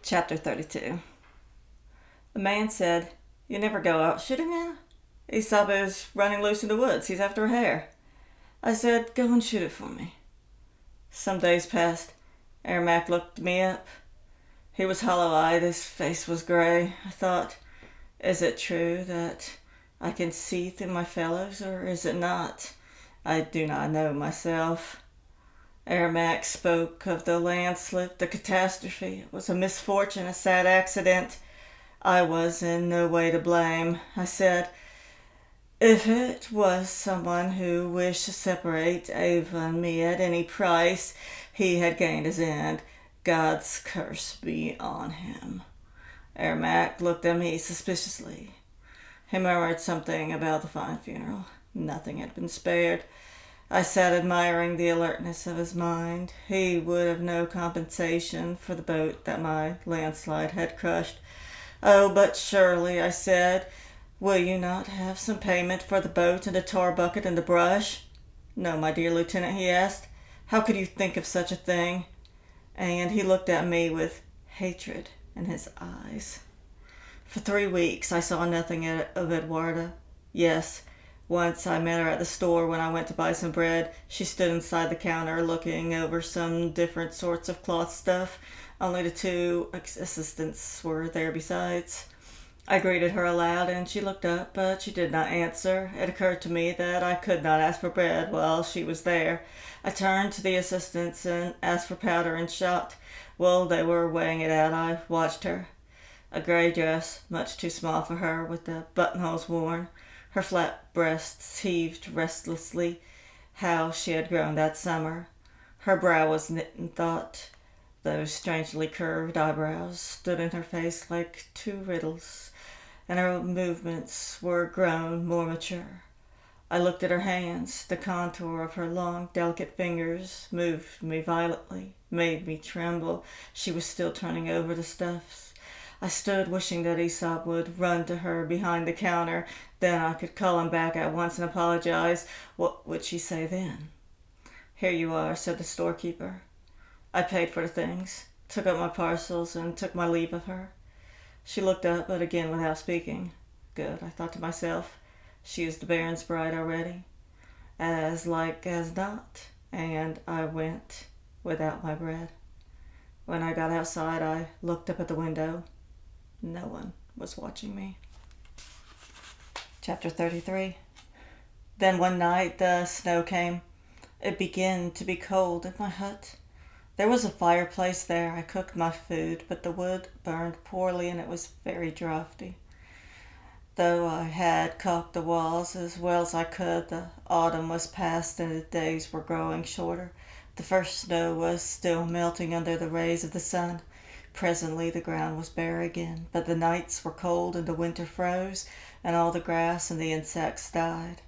Chapter 32. The man said, "You never go out shooting now?" "Aesop is running loose in the woods. He's after a hare." I said, "Go and shoot it for me." Some days passed. Ermac looked me up. He was hollow-eyed. His face was gray. I thought, is it true that I can see through my fellows, or is it not? I do not know myself. Ermac spoke of the landslip, the catastrophe. It was a misfortune, a sad accident. I was in no way to blame. I said, if it was someone who wished to separate Ava and me at any price, he had gained his end. God's curse be on him. Ermac looked at me suspiciously. He murmured something about the fine funeral. Nothing had been spared. I sat admiring the alertness of his mind. He would have no compensation for the boat that my landslide had crushed. "Oh, but surely," I said, "will you not have some payment for the boat and the tar bucket and the brush?" "No, my dear lieutenant," he asked. "How could you think of such a thing?" And he looked at me with hatred in his eyes. For 3 weeks I saw nothing of Edwarda. Yes, once I met her at the store when I went to buy some bread. She stood inside the counter looking over some different sorts of cloth stuff. Only the 2 assistants were there besides. I greeted her aloud and she looked up, but she did not answer. It occurred to me that I could not ask for bread while she was there. I turned to the assistants and asked for powder and shot. While they were weighing it out, I watched her. A gray dress, much too small for her, with the buttonholes worn. Her flat breasts heaved restlessly. How she had grown that summer. Her brow was knit in thought. Those strangely curved eyebrows stood in her face like 2 riddles, and her movements were grown more mature. I looked at her hands. The contour of her long, delicate fingers moved me violently, made me tremble. She was still turning over the stuffs. I stood wishing that Aesop would run to her behind the counter. Then I could call him back at once and apologize. What would she say then? "Here you are," said the storekeeper. I paid for the things, took up my parcels, and took my leave of her. She looked up, but again without speaking. Good, I thought to myself. She is the Baron's bride already. As like as not. And I went without my bread. When I got outside, I looked up at the window. No one was watching me. Chapter 33. Then one night the snow came. It began to be cold in my hut. There was a fireplace there. I cooked my food, but the wood burned poorly and it was very draughty. Though I had caulked the walls as well as I could, the autumn was past and the days were growing shorter. The first snow was still melting under the rays of the sun. Presently the ground was bare again, but the nights were cold and the winter froze, and all the grass and the insects died.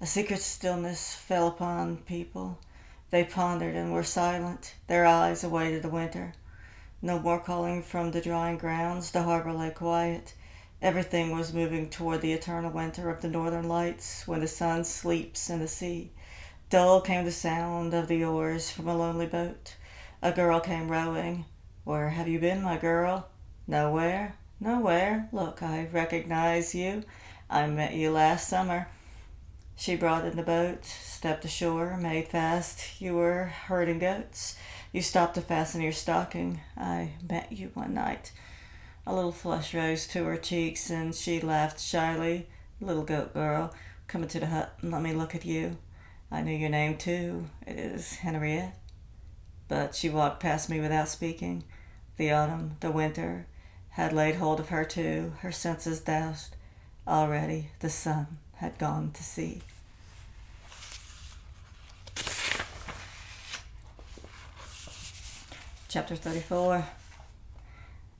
A secret stillness fell upon people. They pondered and were silent. Their eyes awaited the winter. No more calling from the drying grounds. The harbor lay quiet. Everything was moving toward the eternal winter of the northern lights, when the sun sleeps in the sea. Dull came the sound of the oars from a lonely boat. A girl came rowing. "Where have you been, my girl?" "Nowhere." "Nowhere? Look, I recognize you. I met you last summer." She brought in the boat, stepped ashore, made fast. "You were herding goats. You stopped to fasten your stocking. I met you one night." A little flush rose to her cheeks, and she laughed shyly. "Little goat girl, come into the hut and let me look at you. I knew your name, too. It is Henriette." But she walked past me without speaking. The autumn, the winter, had laid hold of her, too, her senses doused. Already the sun had gone to sea. Chapter 34.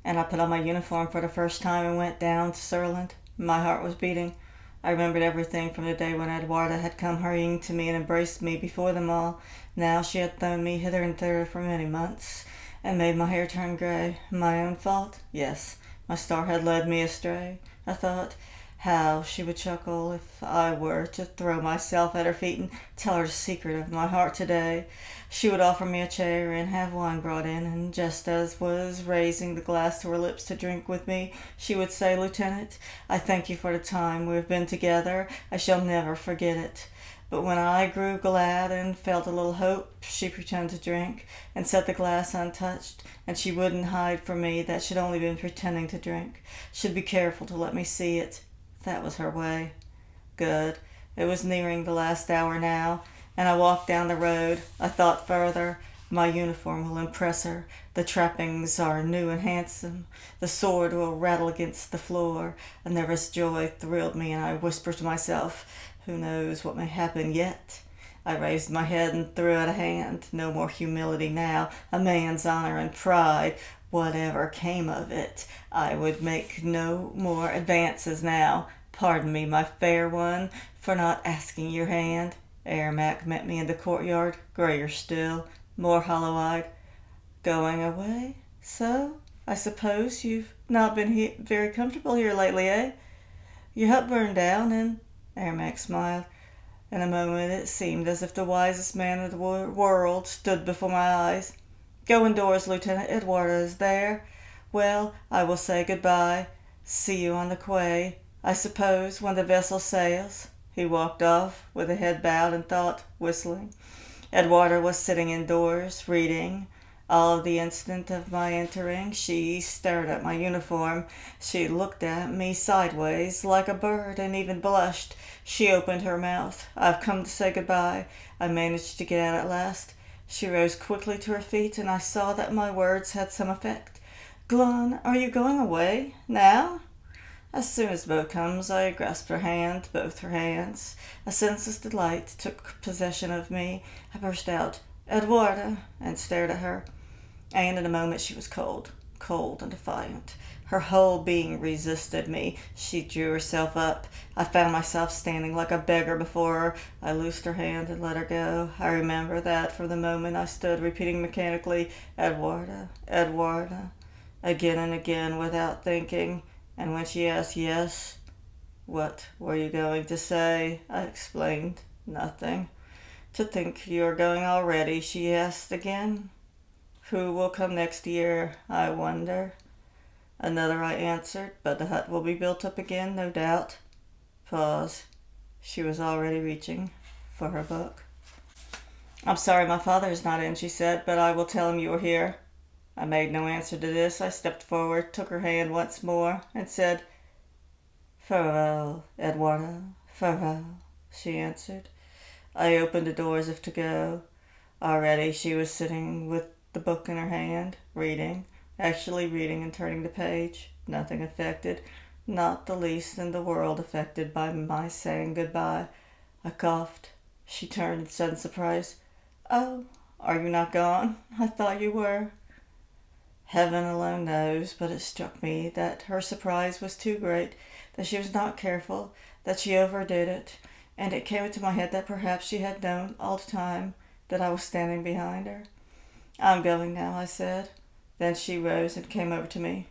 And I put on my uniform for the first time and went down to Surland. My heart was beating. I remembered everything from the day when Edwarda had come hurrying to me and embraced me before them all. Now she had thrown me hither and thither for many months, and made my hair turn gray. My own fault? Yes, my star had led me astray. I thought, How she would chuckle if I were to throw myself at her feet and tell her the secret of my heart today. She would offer me a chair and have wine brought in, and just as was raising the glass to her lips to drink with me, she would say, "Lieutenant, I thank you for the time we have been together. I shall never forget it." But when I grew glad and felt a little hope, she pretended to drink and set the glass untouched, and she wouldn't hide from me that she'd only been pretending to drink. She'd be careful to let me see it. That was her way. Good. It was nearing the last hour now, and I walked down the road. I thought further. My uniform will impress her. The trappings are new and handsome. The sword will rattle against the floor. A nervous joy thrilled me, and I whispered to myself, "Who knows what may happen yet?" I raised my head and threw out a hand. No more humility now. A man's honor and pride. Whatever came of it, I would make no more advances now. Pardon me, my fair one, for not asking your hand. Ermac met me in the courtyard, grayer still, more hollow-eyed. "Going away? So? I suppose you've not been very comfortable here lately, eh? Your hut burned down, and..." Ermac smiled. In a moment it seemed as if the wisest man in the world stood before my eyes. "Go indoors, Lieutenant. Edwarda is there. Well, I will say good-bye. See you on the quay, I suppose, when the vessel sails." He walked off, with a head bowed and thought, whistling. Edwarda was sitting indoors, reading. All of the instant of my entering, she stared at my uniform. She looked at me sideways, like a bird, and even blushed. She opened her mouth. "I've come to say good-bye," I managed to get out at last. She rose quickly to her feet, and I saw that my words had some effect. "Glon, are you going away? Now?" As soon as the boat comes, I grasped her hand, both her hands. A senseless delight took possession of me. I burst out, "Edwarda," and stared at her. And in a moment she was cold and defiant. Her whole being resisted me. She drew herself up. I found myself standing like a beggar before her. I loosed her hand and let her go. I remember that from the moment I stood repeating mechanically, "Edwarda, Edwarda," again and again without thinking. And when she asked, "Yes, what were you going to say?" I explained, "Nothing." "To think you are going already," she asked again. "Who will come next year, I wonder?" "Another," I answered, "but the hut will be built up again, no doubt." Pause. She was already reaching for her book. "I'm sorry my father is not in," she said, "but I will tell him you are here." I made no answer to this. I stepped forward, took her hand once more, and said, "Farewell, Edwarda, farewell," she answered. I opened the door as if to go. Already she was sitting with the book in her hand, reading, actually reading and turning the page. Nothing affected, not the least in the world affected by my saying goodbye. I coughed. She turned and said in surprise, "Oh, are you not gone? I thought you were." Heaven alone knows, but it struck me that her surprise was too great, that she was not careful, that she overdid it, and it came into my head that perhaps she had known all the time that I was standing behind her. "I'm going now," I said. Then she rose and came over to me.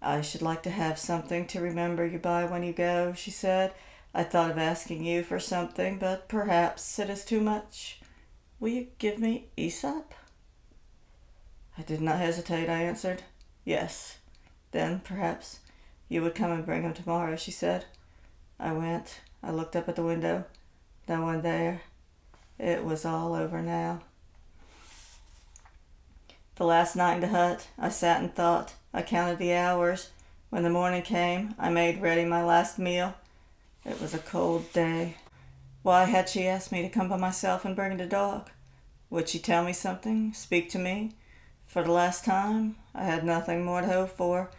"I should like to have something to remember you by when you go," she said. "I thought of asking you for something, but perhaps it is too much. Will you give me Aesop?" I did not hesitate. I answered, "Yes." "Then perhaps you would come and bring him tomorrow," she said. I went. I looked up at the window. No one there. It was all over now. The last night in the hut, I sat and thought. I counted the hours. When the morning came, I made ready my last meal. It was a cold day. Why had she asked me to come by myself and bring the dog? Would she tell me something, speak to me? For the last time, I had nothing more to hope for.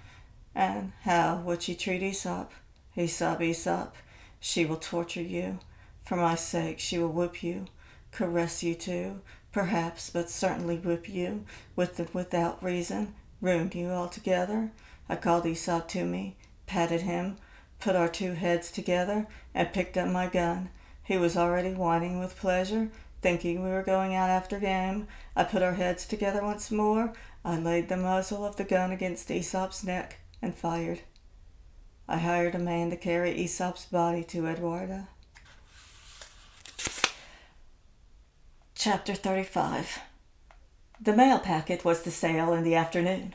And how would she treat Aesop? Aesop, Aesop, she will torture you. For my sake, she will whip you, caress you too, perhaps, but certainly whip you, without reason, ruin you altogether. I called Aesop to me, patted him, put our two heads together, and picked up my gun. He was already whining with pleasure, thinking we were going out after game. I put our heads together once more. I laid the muzzle of the gun against Aesop's neck and fired. I hired a man to carry Aesop's body to Eduarda. Chapter 35. The mail packet was to sail in the afternoon.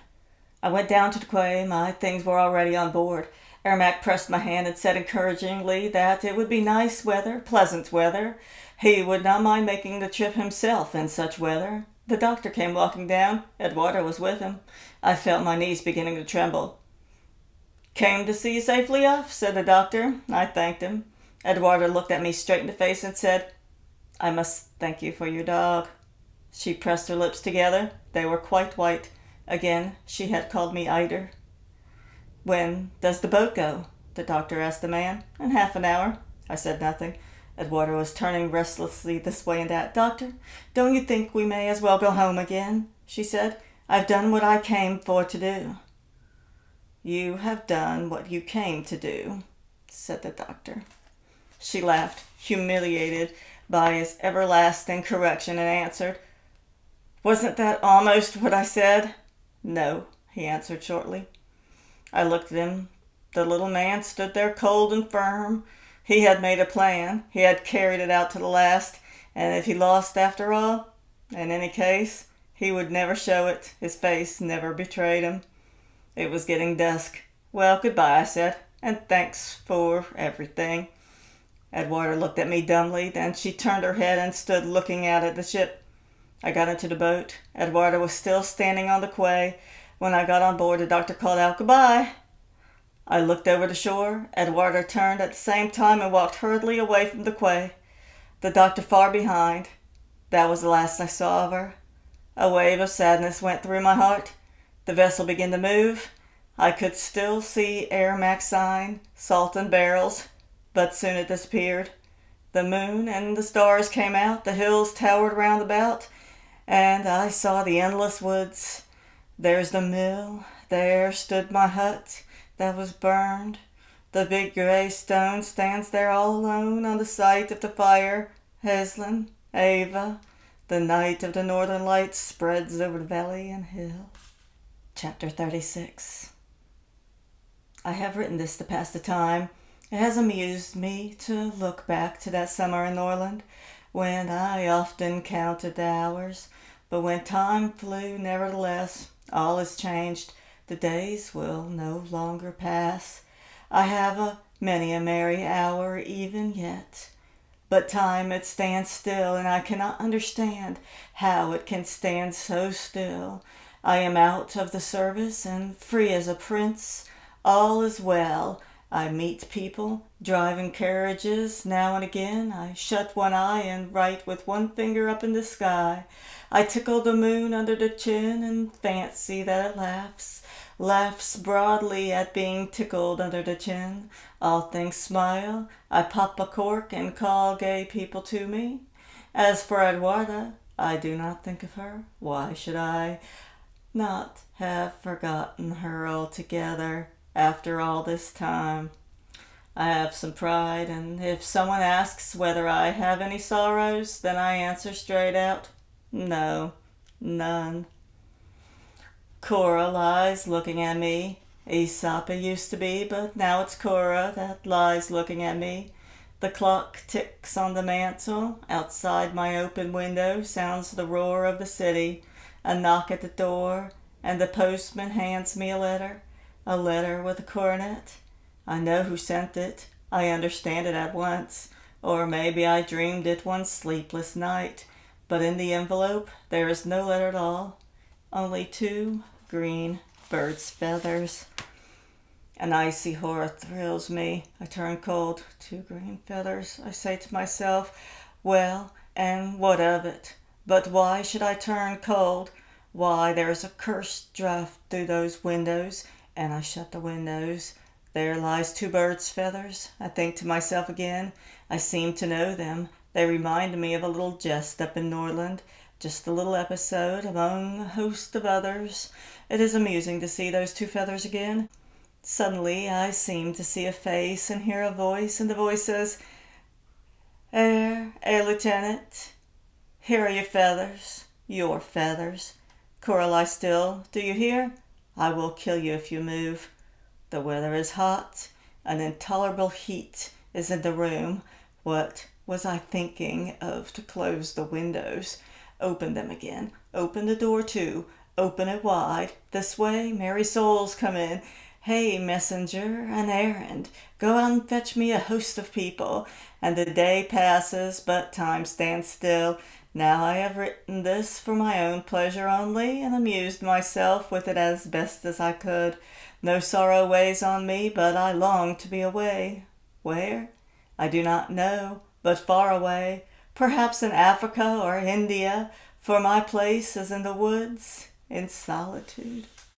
I went down to the quay. My things were already on board. Ermac pressed my hand and said encouragingly that it would be nice weather, pleasant weather. He would not mind making the trip himself in such weather. The doctor came walking down. Eduarda was with him. I felt my knees beginning to tremble. "Came to see you safely off," said the doctor. I thanked him. Eduarda looked at me straight in the face and said, "I must thank you for your dog." She pressed her lips together. They were quite white. Again, she had called me Eider. "When does the boat go?" the doctor asked the man. "In half an hour." I said nothing. Eduarda was turning restlessly this way and that. "Doctor, don't you think we may as well go home again?" she said. "I've done what I came for to do." "You have done what you came to do," said the doctor. She laughed, humiliated by his everlasting correction, and answered, "Wasn't that almost what I said?" "No," he answered shortly. I looked at him. The little man stood there cold and firm. He had made a plan. He had carried it out to the last. And if he lost after all, in any case, he would never show it. His face never betrayed him. It was getting dusk. "Well, goodbye," I said, "and thanks for everything." Eduarda looked at me dumbly. Then she turned her head and stood looking out at the ship. I got into the boat. Eduarda was still standing on the quay. When I got on board, the doctor called out, "Goodbye." I looked over the shore. Eduarda turned at the same time and walked hurriedly away from the quay, the doctor far behind. That was the last I saw of her. A wave of sadness went through my heart. The vessel began to move. I could still see Ermac's sign, salt and barrels, but soon it disappeared. The moon and the stars came out. The hills towered round about, and I saw the endless woods. There's the mill. There stood my hut that was burned. The big gray stone stands there all alone on the site of the fire. Heslin, Ava, the night of the northern lights spreads over the valley and hill. Chapter 36. I have written this to pass the time. It has amused me to look back to that summer in Norland, when I often counted the hours, but when time flew, nevertheless, all is changed. The days will no longer pass. I have many a merry hour even yet. But time it stands still, and I cannot understand how it can stand so still. I am out of the service and free as a prince. All is well. I meet people, driving carriages. Now and again I shut one eye and write with one finger up in the sky. I tickle the moon under the chin and fancy that it laughs broadly at being tickled under the chin. All things smile. I pop a cork and call gay people to me. As for Eduarda, I do not think of her. Why should I not have forgotten her altogether after all this time? I have some pride, and if someone asks whether I have any sorrows, then I answer straight out, no, none. Cora lies looking at me. Aesop it used to be, but now it's Cora that lies looking at me. The clock ticks on the mantel. Outside my open window sounds the roar of the city. A knock at the door, and the postman hands me a letter with a coronet. I know who sent it. I understand it at once. Or maybe I dreamed it one sleepless night. But in the envelope there is no letter at all. Only 2 green bird's feathers. An icy horror thrills me. I turn cold. 2 green feathers. I say to myself, well, and what of it? But why should I turn cold? Why, there's a cursed draught through those windows, and I shut the windows. There lies 2 birds' feathers. I think to myself again. I seem to know them. They remind me of a little jest up in Norland. Just a little episode among a host of others. It is amusing to see those 2 feathers again. Suddenly I seem to see a face and hear a voice, and the voice says, Lieutenant, here are your feathers. Your feathers. Cora, lie still. Do you hear? I will kill you if you move. The weather is hot. An intolerable heat is in the room. What was I thinking of to close the windows? Open them again. Open the door too. Open it wide. This way, merry souls, come in. Hey, messenger, an errand. Go out and fetch me a host of people. And the day passes, but time stands still. Now I have written this for my own pleasure only, and amused myself with it as best as I could. No sorrow weighs on me, but I long to be away. Where? I do not know, but far away. Perhaps in Africa or India, for my place is in the woods, in solitude.